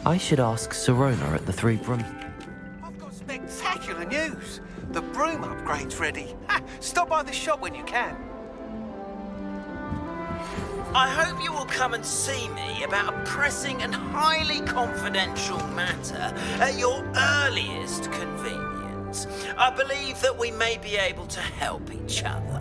I should ask Sirona at the Three Broom. I've got spectacular news. The broom upgrade's ready. Ha! Stop by the shop when you can. I hope you will come and see me about a pressing and highly confidential matter at your earliest convenience. I believe that we may be able to help each other.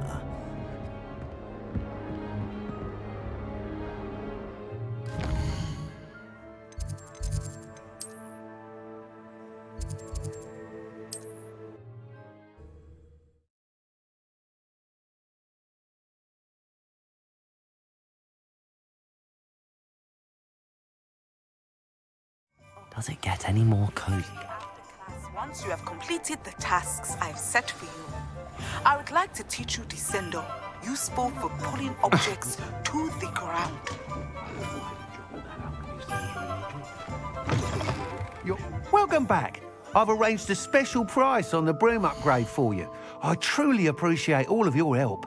Does it get any more cozy? Once you have completed the tasks I've set for you, I would like to teach you Descendo, useful for pulling objects to the ground. Welcome back. I've arranged a special price on the broom upgrade for you. I truly appreciate all of your help.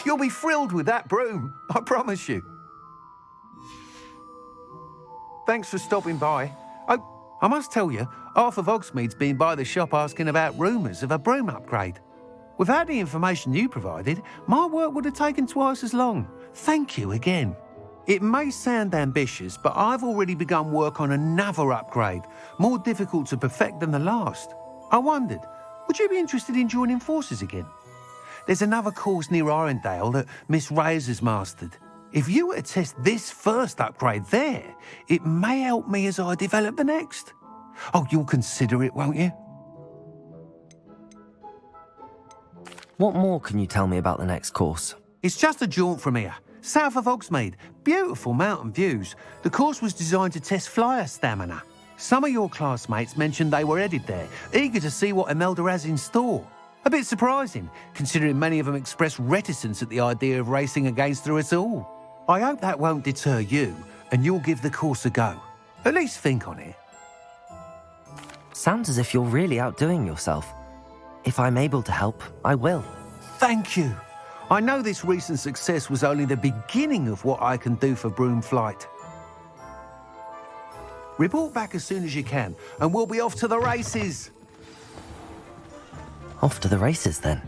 You'll be thrilled with that broom, I promise you. Thanks for stopping by. Oh, I must tell you, half of Hogsmeade's been by the shop asking about rumours of a broom upgrade. Without the information you provided, my work would have taken twice as long. Thank you again. It may sound ambitious, but I've already begun work on another upgrade, more difficult to perfect than the last. I wondered, would you be interested in joining forces again? There's another course near Arendelle that Miss Reyes has mastered. If you were to test this first upgrade there, it may help me as I develop the next. Oh, you'll consider it, won't you? What more can you tell me about the next course? It's just a jaunt from here, south of Hogsmeade. Beautiful mountain views. The course was designed to test flyer stamina. Some of your classmates mentioned they were headed there, eager to see what Imelda has in store. A bit surprising, considering many of them expressed reticence at the idea of racing against her at all. I hope that won't deter you, and you'll give the course a go. At least think on it. Sounds as if you're really outdoing yourself. If I'm able to help, I will. Thank you. I know this recent success was only the beginning of what I can do for broom flight. Report back as soon as you can, and we'll be off to the races. Off to the races, then.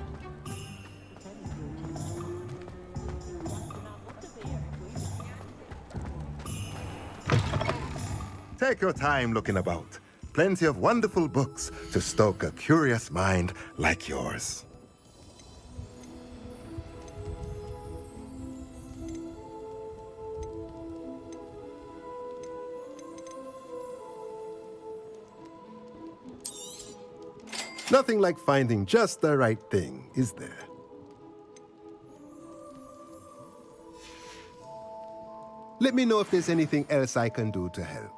Take your time looking about. Plenty of wonderful books to stoke a curious mind like yours. Nothing like finding just the right thing, is there? Let me know if there's anything else I can do to help.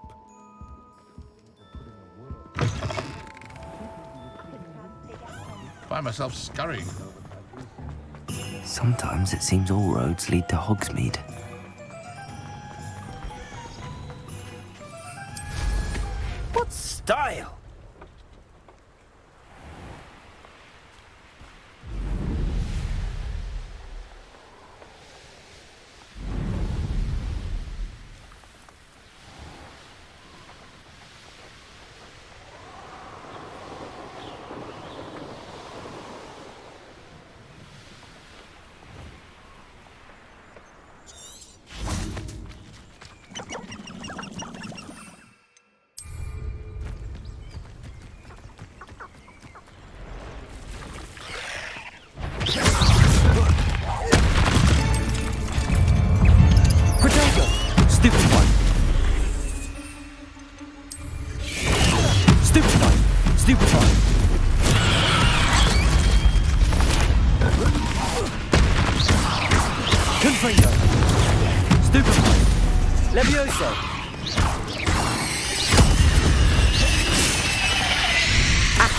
Find myself scurrying. Sometimes it seems all roads lead to Hogsmeade. What style!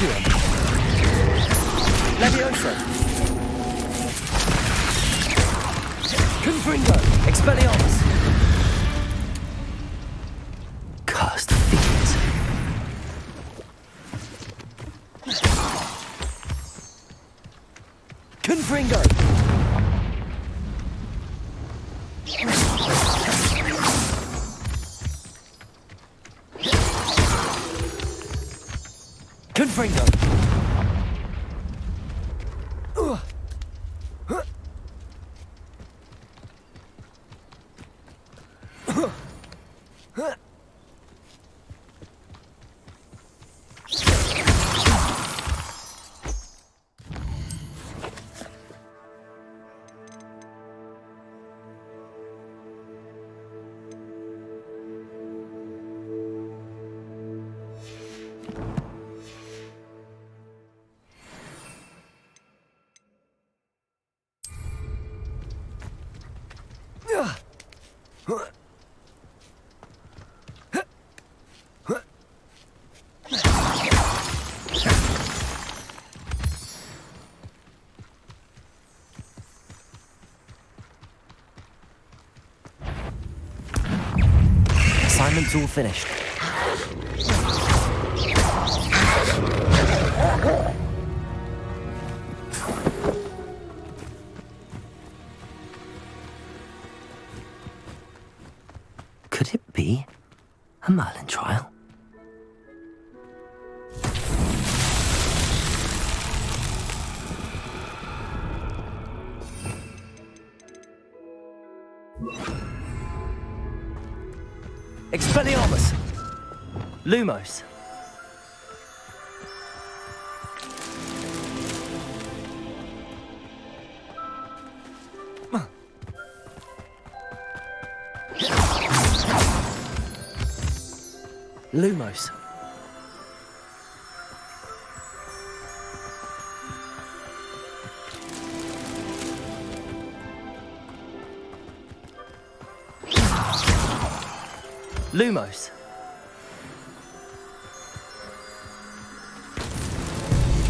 Accio. Levioso. Confringo. Expelliarmus. Cursed fiends. Confringo. Confringo. Assignment's all finished. Could it be a Merlin trial? Expelliarmus! Lumos! Lumos. Lumos.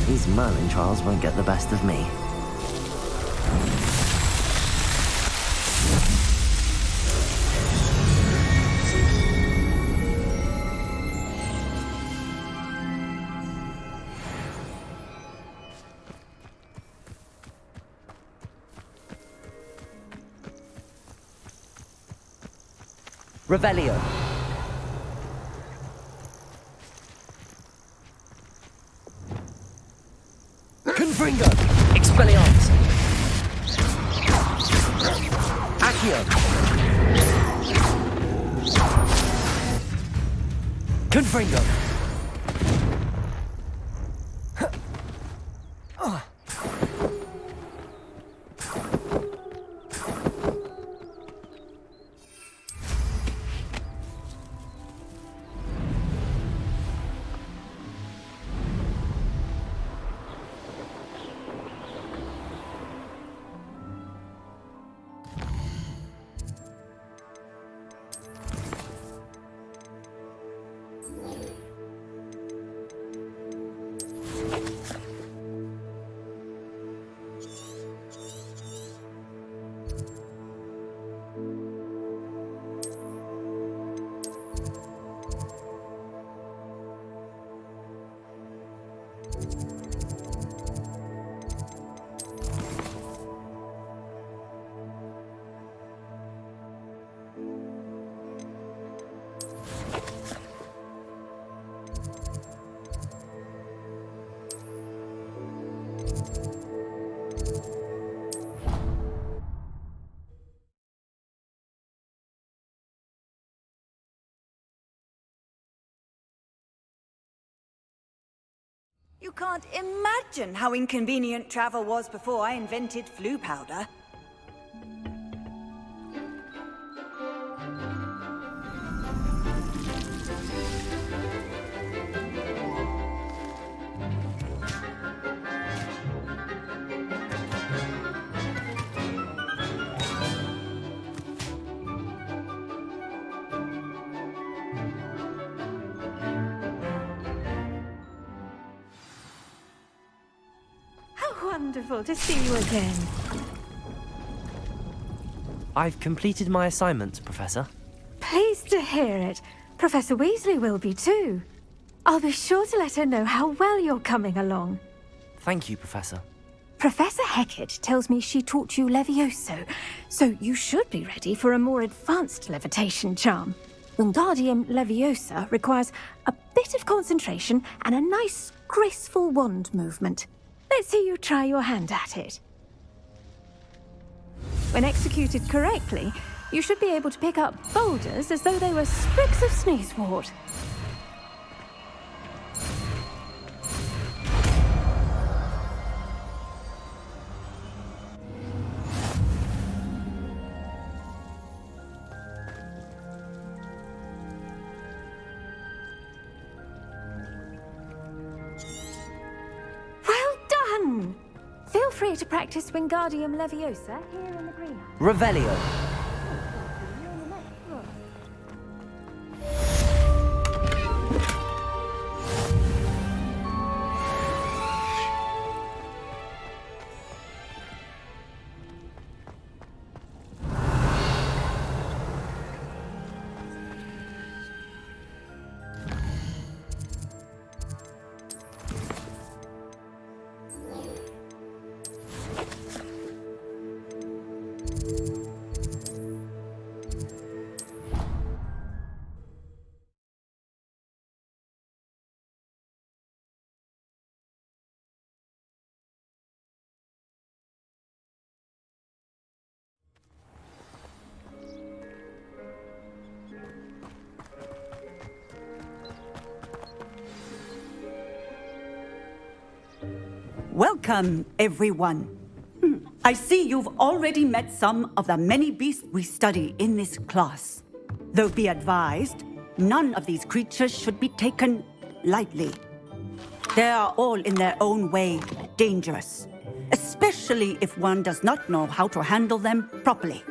These Merlin trials won't get the best of me. Revelio. Confringo. Expelliarmus. Accio. Confringo. You can't imagine how inconvenient travel was before I invented flu powder. wonderful to see you again. I've completed my assignment, Professor. Pleased to hear it. Professor Weasley will be too. I'll be sure to let her know how well you're coming along. Thank you, Professor. Professor Hecat tells me she taught you Levioso, so you should be ready for a more advanced levitation charm. Wingardium Leviosa requires a bit of concentration and a nice, graceful wand movement. Let's see you try your hand at it. When executed correctly, you should be able to pick up boulders as though they were sprigs of sneezewort. Well done! Feel free to practice Wingardium Leviosa here in the greenhouse. Revelio. Welcome, everyone. I see you've already met some of the many beasts we study in this class. Though be advised, none of these creatures should be taken lightly. They are all in their own way dangerous, especially if one does not know how to handle them properly.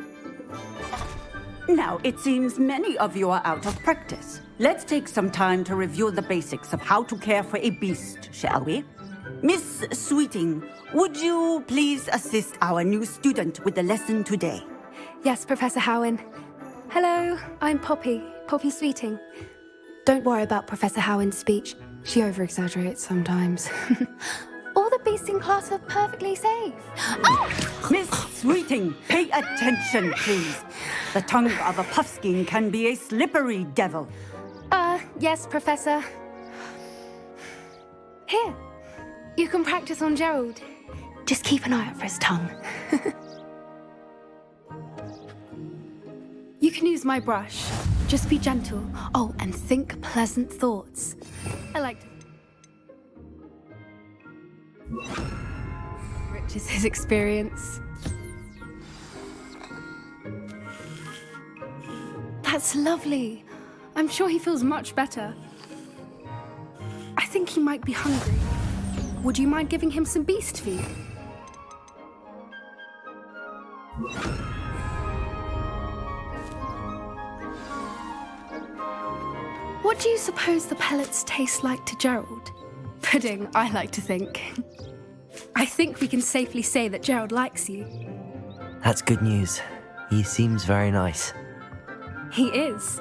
Now, it seems many of you are out of practice. Let's take some time to review the basics of how to care for a beast, shall we? Miss Sweeting, would you please assist our new student with the lesson today? Yes, Professor Howin. Hello, I'm Poppy Sweeting. Don't worry about Professor Howin's speech. She over-exaggerates sometimes. All the beasts in class are perfectly safe. Oh! Miss Sweeting, pay attention, please. The tongue of a puffskein can be a slippery devil. Yes, Professor. Here, you can practice on Gerald. Just keep an eye out for his tongue. You can use my brush. Just be gentle. Oh, and think pleasant thoughts. I like to... Enriches his experience. That's lovely. I'm sure he feels much better. I think he might be hungry. Would you mind giving him some beast feed? What do you suppose the pellets taste like to Gerald? Pudding, I like to think. I think we can safely say that Gerald likes you. That's good news. He seems very nice. He is.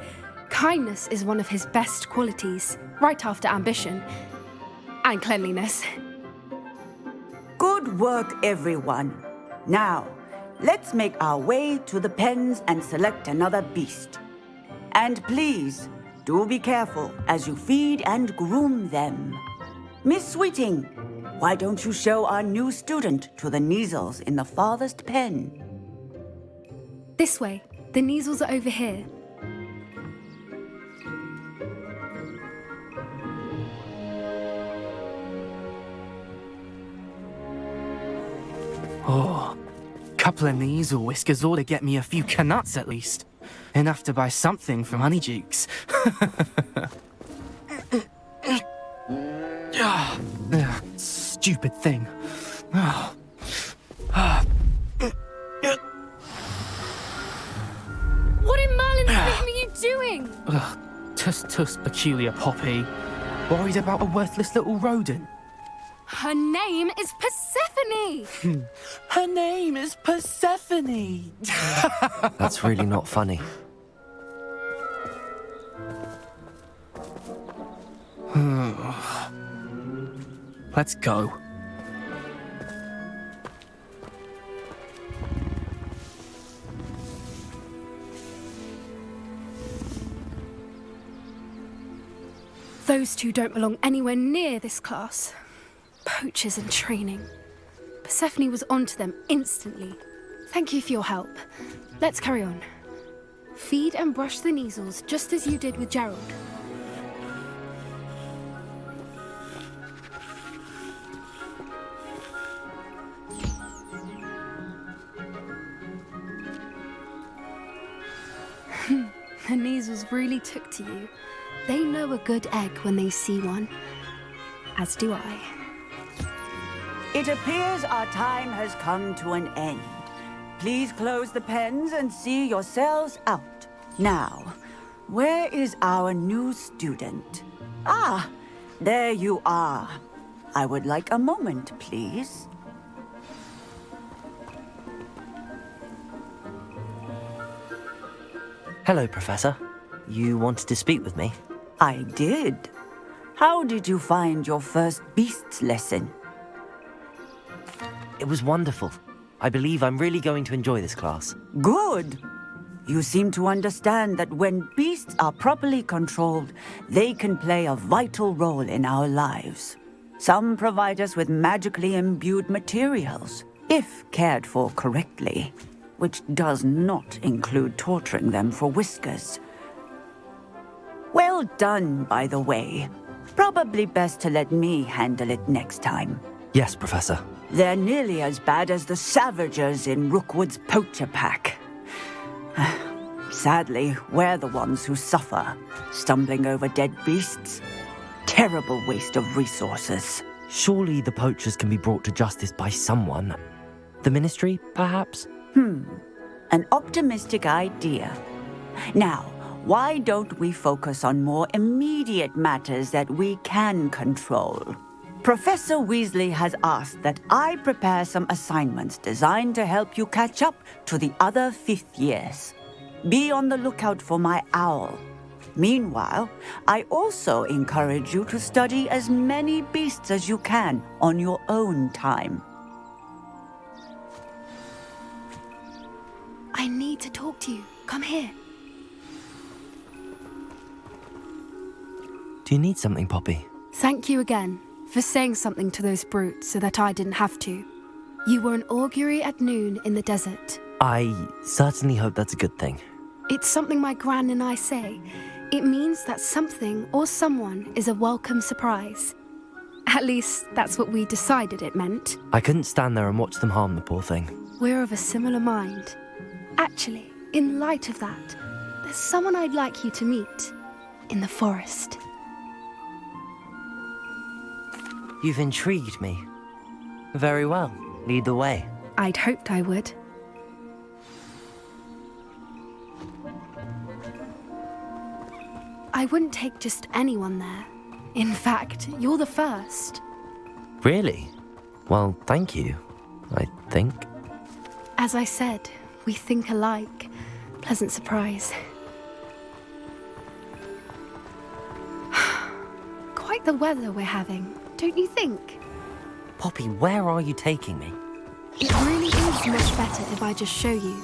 Kindness is one of his best qualities, right after ambition. And cleanliness. Good work, everyone. Now, let's make our way to the pens and select another beast. And please, do be careful as you feed and groom them. Miss Sweeting, why don't you show our new student to the Kneazles in the farthest pen? This way. The Kneazles are over here. Oh, couple of Kneazle whiskers ought to get me a few canuts at least. Enough to buy something from Honeydukes. Stupid thing. What in Merlin's name are you doing? Tuss, peculiar Poppy. Worried about a worthless little rodent. Her name is Persephone! Persephone! Her name is Persephone! That's really not funny. Let's go. Those two don't belong anywhere near this class. Poachers in training. Persephone was onto them instantly. Thank you for your help. Let's carry on. Feed and brush the Neasels just as you did with Gerald. The Neasels really took to you. They know a good egg when they see one. As do I. It appears our time has come to an end. Please close the pens and see yourselves out. Now, where is our new student? Ah, there you are. I would like a moment, please. Hello, Professor. You wanted to speak with me? I did. How did you find your first beasts lesson? It was wonderful. I believe I'm really going to enjoy this class. Good. You seem to understand that when beasts are properly controlled, they can play a vital role in our lives. Some provide us with magically imbued materials, if cared for correctly, which does not include torturing them for whiskers. Well done, by the way. Probably best to let me handle it next time. Yes, Professor. They're nearly as bad as the Savagers in Rookwood's poacher pack. Sadly, we're the ones who suffer, stumbling over dead beasts. Terrible waste of resources. Surely the poachers can be brought to justice by someone. The Ministry, perhaps? An optimistic idea. Now, why don't we focus on more immediate matters that we can control? Professor Weasley has asked that I prepare some assignments designed to help you catch up to the other fifth years. Be on the lookout for my owl. Meanwhile, I also encourage you to study as many beasts as you can on your own time. I need to talk to you. Come here. Do you need something, Poppy? Thank you again for saying something to those brutes so that I didn't have to. You were an augury at noon in the desert. I certainly hope that's a good thing. It's something my gran and I say. It means that something or someone is a welcome surprise. At least, that's what we decided it meant. I couldn't stand there and watch them harm the poor thing. We're of a similar mind. Actually, in light of that, there's someone I'd like you to meet in the forest. You've intrigued me. Very well. Lead the way. I'd hoped I would. I wouldn't take just anyone there. In fact, you're the first. Really? Well, thank you, I think. As I said, we think alike. Pleasant surprise. Quite the weather we're having, don't you think? Poppy, where are you taking me? It really is much better if I just show you.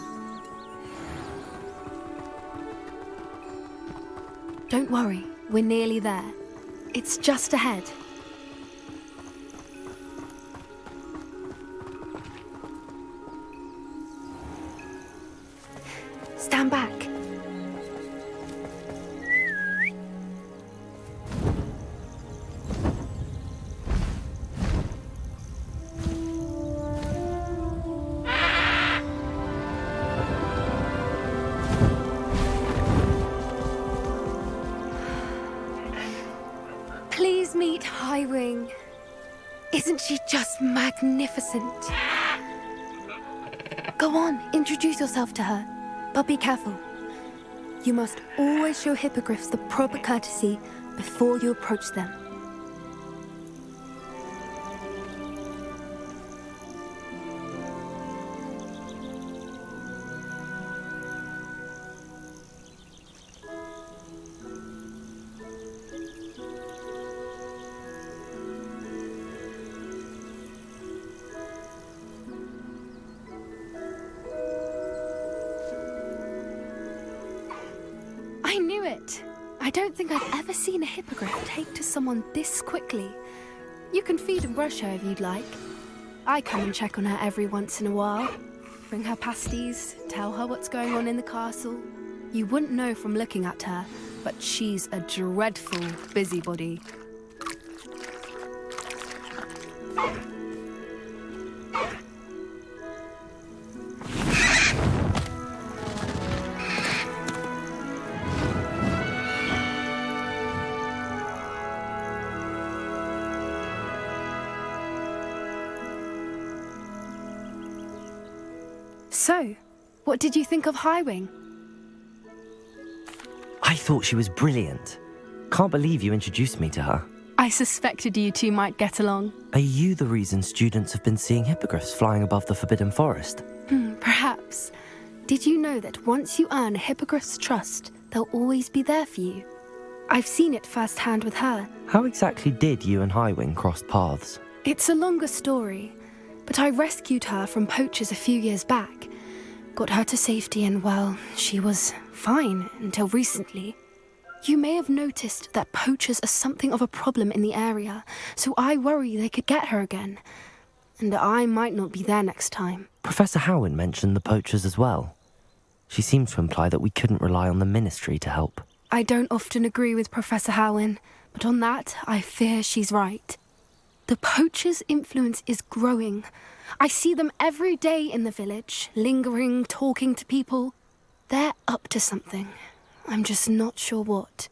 Don't worry, we're nearly there. It's just ahead. Stand back. Please meet Highwing. Isn't she just magnificent? Go on, introduce yourself to her. But be careful. You must always show hippogriffs the proper courtesy before you approach them. I don't think I've ever seen a hippogriff take to someone this quickly. You can feed and brush her if you'd like. I come and check on her every once in a while. Bring her pasties, tell her what's going on in the castle. You wouldn't know from looking at her, but she's a dreadful busybody. So, what did you think of Highwing? I thought she was brilliant. Can't believe you introduced me to her. I suspected you two might get along. Are you the reason students have been seeing hippogriffs flying above the Forbidden Forest? Perhaps. Did you know that once you earn a hippogriff's trust, they'll always be there for you? I've seen it firsthand with her. How exactly did you and Highwing cross paths? It's a longer story, but I rescued her from poachers a few years back. Got her to safety and, well, she was fine until recently. You may have noticed that poachers are something of a problem in the area, so I worry they could get her again. And I might not be there next time. Professor Howen mentioned the poachers as well. She seemed to imply that we couldn't rely on the Ministry to help. I don't often agree with Professor Howen, but on that, I fear she's right. The poachers' influence is growing. I see them every day in the village, lingering, talking to people. They're up to something. I'm just not sure what.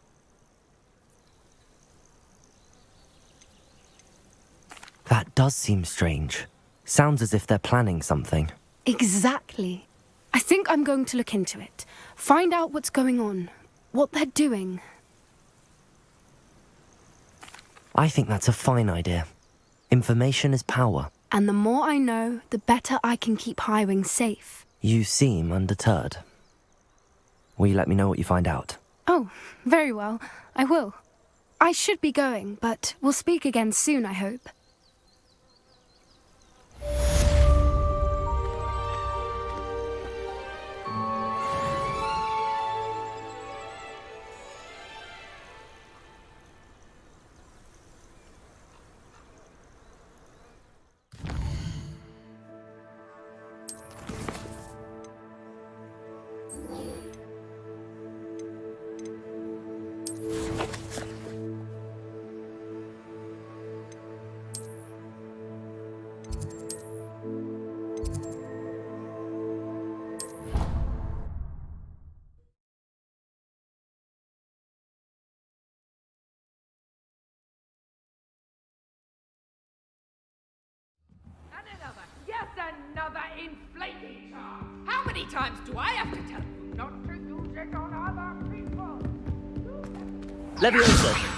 That does seem strange. Sounds as if they're planning something. Exactly. I think I'm going to look into it. Find out what's going on, what they're doing. I think that's a fine idea. Information is power. And the more I know, the better I can keep Highwing safe. You seem undeterred. Will you let me know what you find out? Oh, very well. I will. I should be going, but we'll speak again soon, I hope. Another inflating charm. How many times do I have to tell you not to use it on other people? Leviosa!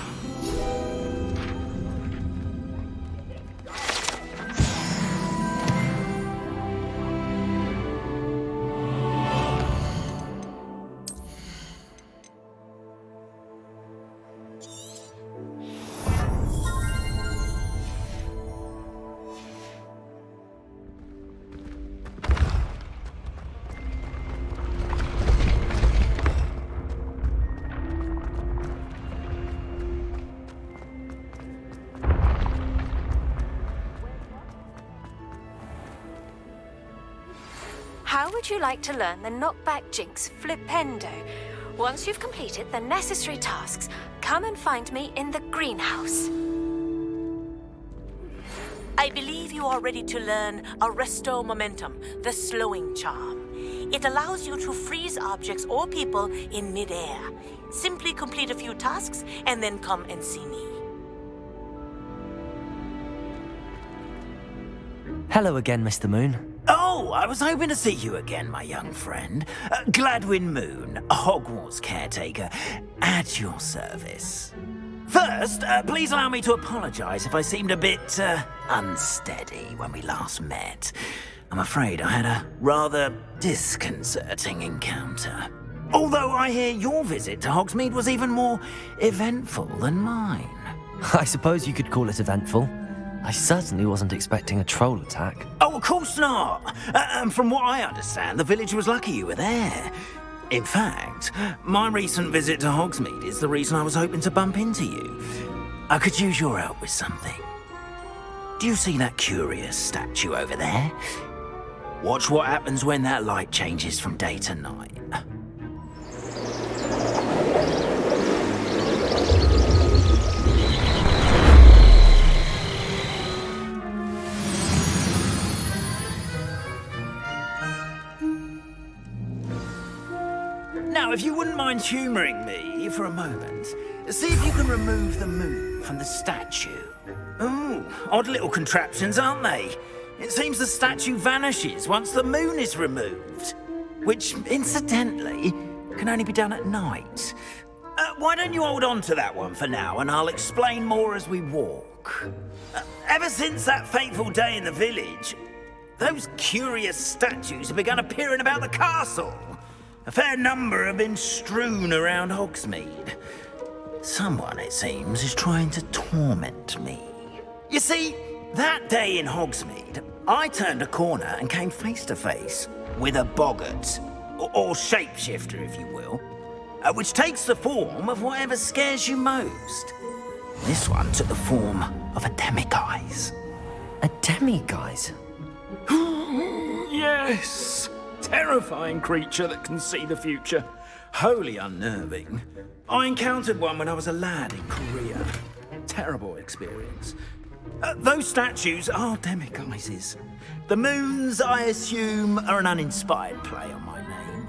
How would you like to learn the knockback jinx flipendo? Once you've completed the necessary tasks, come and find me in the greenhouse. I believe you are ready to learn Arresto Momentum, the slowing charm. It allows you to freeze objects or people in midair. Simply complete a few tasks and then come and see me. Hello again, Mr. Moon. Oh, I was hoping to see you again, my young friend. Gladwin Moon, Hogwarts caretaker, at your service. First, please allow me to apologize if I seemed a bit, unsteady when we last met. I'm afraid I had a rather disconcerting encounter. Although I hear your visit to Hogsmeade was even more eventful than mine. I suppose you could call it eventful. I certainly wasn't expecting a troll attack. Oh, of course not. And from what I understand, the village was lucky you were there. In fact, my recent visit to Hogsmeade is the reason I was hoping to bump into you. I could use your help with something. Do you see that curious statue over there? Watch what happens when that light changes from day to night. Now, if you wouldn't mind humouring me for a moment, see if you can remove the moon from the statue. Ooh, odd little contraptions, aren't they? It seems the statue vanishes once the moon is removed, which, incidentally, can only be done at night. Why don't you hold on to that one for now, and I'll explain more as we walk. Ever since that fateful day in the village, those curious statues have begun appearing about the castle. A fair number have been strewn around Hogsmeade. Someone, it seems, is trying to torment me. You see, that day in Hogsmeade, I turned a corner and came face to face with a boggart, or shapeshifter, if you will, which takes the form of whatever scares you most. This one took the form of a demiguise. A demiguise? Yes! Terrifying creature that can see the future. Wholly unnerving. I encountered one when I was a lad in Korea. Terrible experience. Those statues are demiguises. The moons, I assume, are an uninspired play on my name.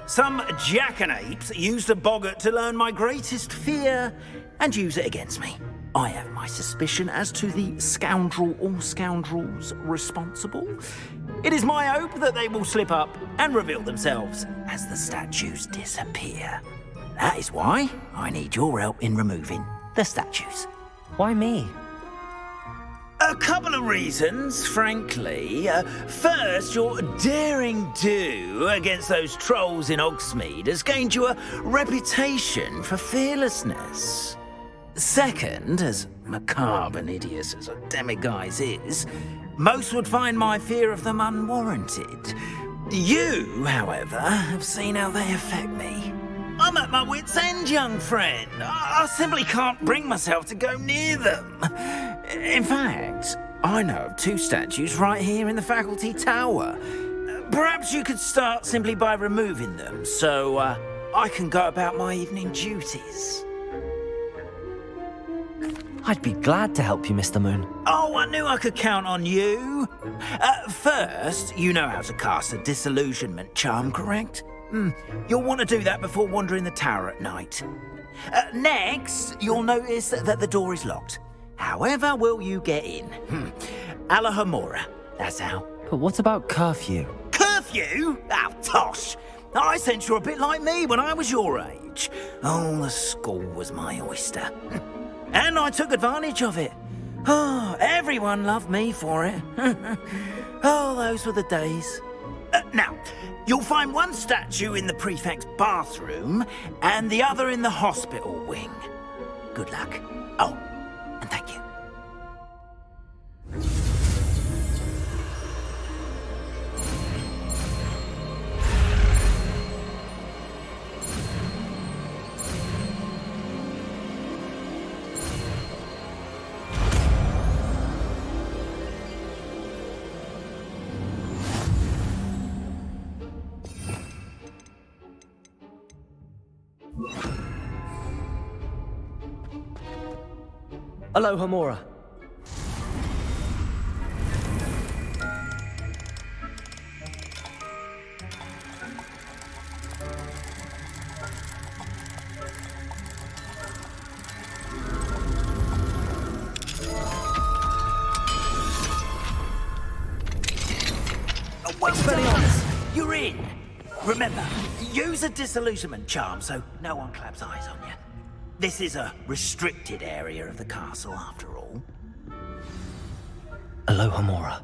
Some jackanapes used a boggart to learn my greatest fear and use it against me. I have my suspicion as to the scoundrel or scoundrels responsible. It is my hope that they will slip up and reveal themselves as the statues disappear. That is why I need your help in removing the statues. Why me? A couple of reasons, frankly. First, your daring do against those trolls in Hogsmeade has gained you a reputation for fearlessness. Second, as macabre and hideous as a demiguise is, most would find my fear of them unwarranted. You, however, have seen how they affect me. I'm at my wit's end, young friend. I simply can't bring myself to go near them. In fact, I know of two statues right here in the faculty tower. Perhaps you could start simply by removing them, so I can go about my evening duties. I'd be glad to help you, Mr. Moon. Oh, I knew I could count on you. First, you know how to cast a disillusionment charm, correct? You'll want to do that before wandering the tower at night. Next, you'll notice that the door is locked. However will you get in? Alahomora, that's how. But what about curfew? Curfew? Oh, tosh. I sense you're a bit like me when I was your age. Oh, the school was my oyster. And I took advantage of it. Oh, everyone loved me for it. Oh, those were the days. Now, you'll find one statue in the prefect's bathroom and the other in the hospital wing. Good luck. Oh, and thank you. Alohomora. You're in. Remember, use a disillusionment charm so no one claps eyes on you. This is a restricted area of the castle, after all. Alohomora.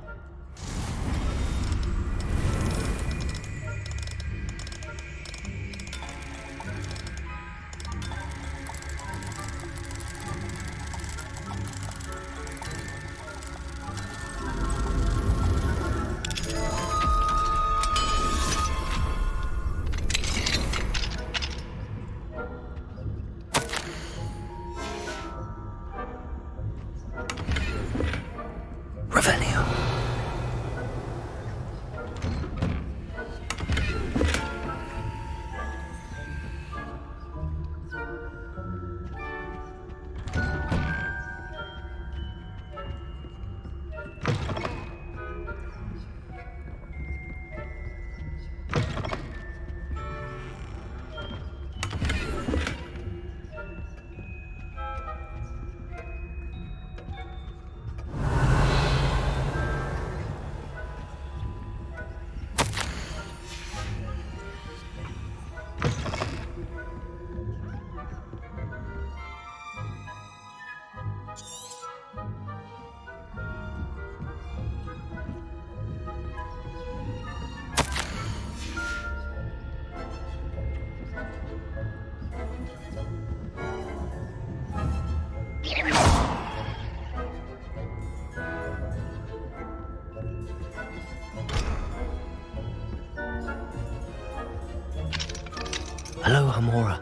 Hello, Hamora.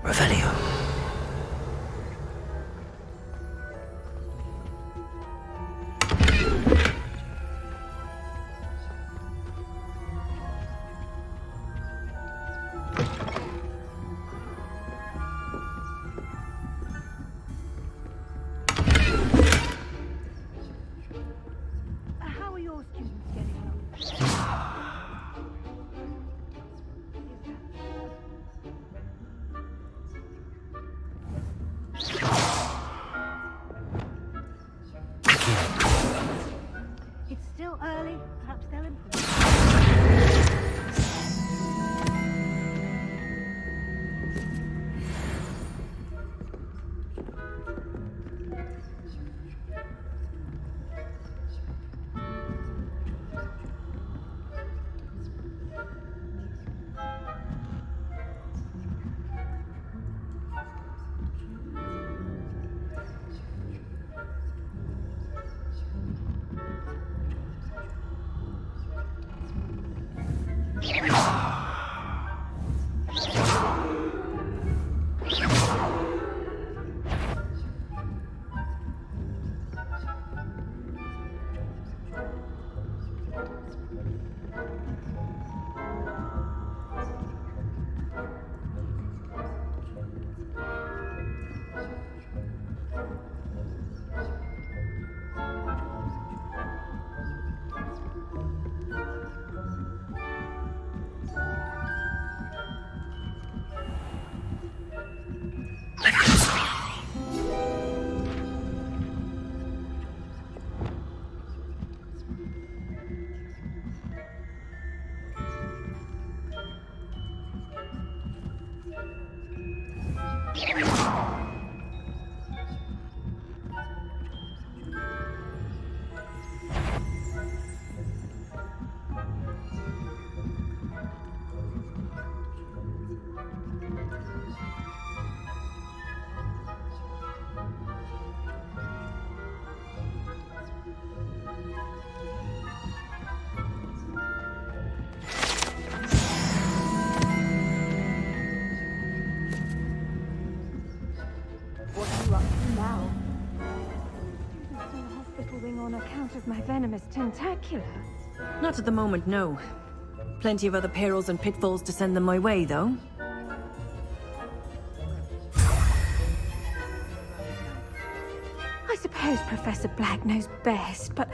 Revelio. How are your students getting on? It's still early. Perhaps they'll improve. What are you up to now? Students in the hospital wing on account of my venomous tentacula. Not at the moment, no. Plenty of other perils and pitfalls to send them my way, though. I suppose Professor Black knows best, but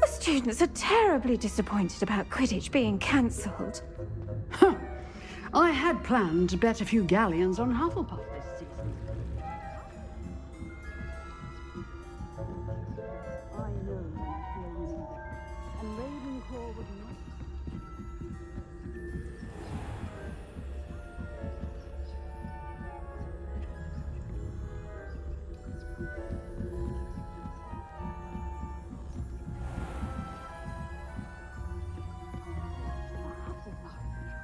the students are terribly disappointed about Quidditch being cancelled. I had planned to bet a few galleons on Hufflepuff this season. I know you feel you, and Ravenclaw would not.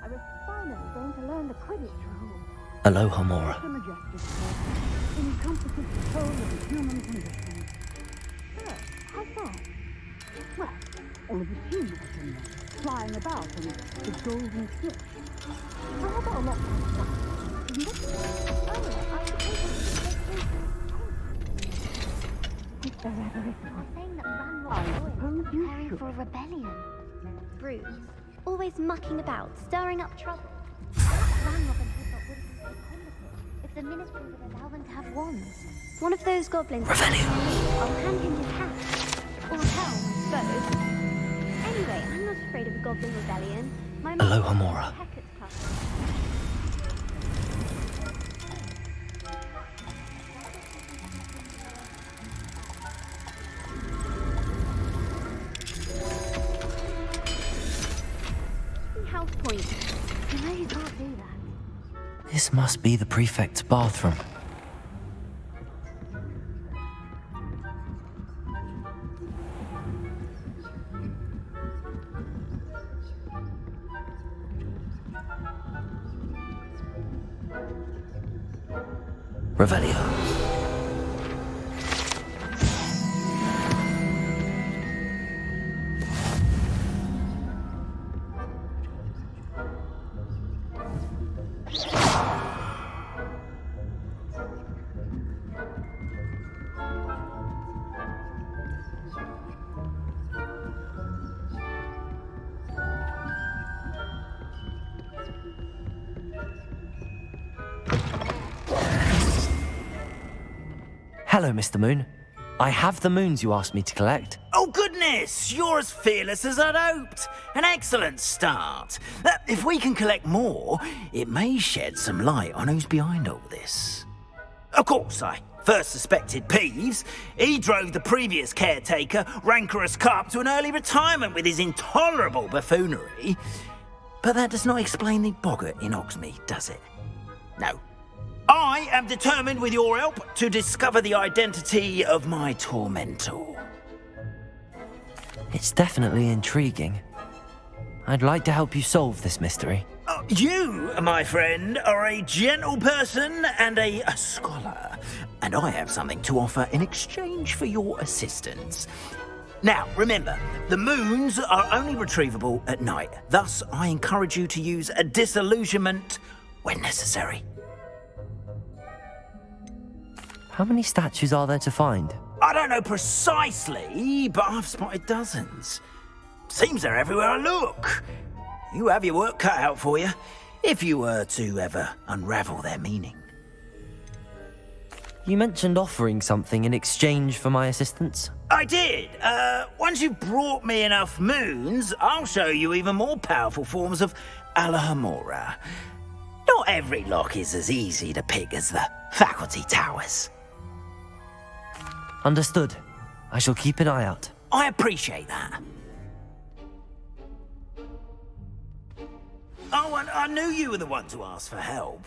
I was finally going to learn the Quidditch rules. Hello, Hamora. The majestic force encompasses the whole of the human condition. Oh, how far? Well, all of the humans in there, flying about on the golden snitch. How about a lot more stuff, isn't it? Oh, I suppose if there ever is one. Saying that Ranrock I Royal suppose is you preparing should. for a rebellion. Brutes, always mucking about, stirring up trouble. Ranrock and Hoodbot wouldn't be so competent if the ministry would allow them to have wands. One of those goblins. I'll hand him his hat. Or helm, I suppose. Anyway, I'm not afraid of a goblin rebellion. My Hello, mother- Hamora. Hecat's class. House point. You know you can't do that. This must be the prefect's bathroom. Revelio. Hello, Mr. Moon. I have the moons you asked me to collect. Oh, goodness! You're as fearless as I'd hoped. An excellent start. If we can collect more, it may shed some light on who's behind all this. Of course, I first suspected Peeves. He drove the previous caretaker, Rancorous Carp, to an early retirement with his intolerable buffoonery. But that does not explain the boggart in Hogsmeade, does it? No. I am determined, with your help, to discover the identity of my tormentor. It's definitely intriguing. I'd like to help you solve this mystery. You, my friend, are a gentle person and a scholar, and I have something to offer in exchange for your assistance. Now, remember, the moons are only retrievable at night. Thus, I encourage you to use a disillusionment when necessary. How many statues are there to find? I don't know precisely, but I've spotted dozens. Seems they're everywhere I look. You have your work cut out for you, if you were to ever unravel their meaning. You mentioned offering something in exchange for my assistance? I did. Once you've brought me enough moons, I'll show you even more powerful forms of Alohomora. Not every lock is as easy to pick as the faculty towers. Understood. I shall keep an eye out. I appreciate that. Oh, and I knew you were the one to ask for help.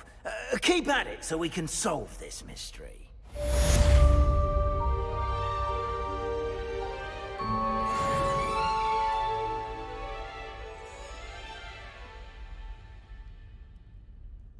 Keep at it so we can solve this mystery.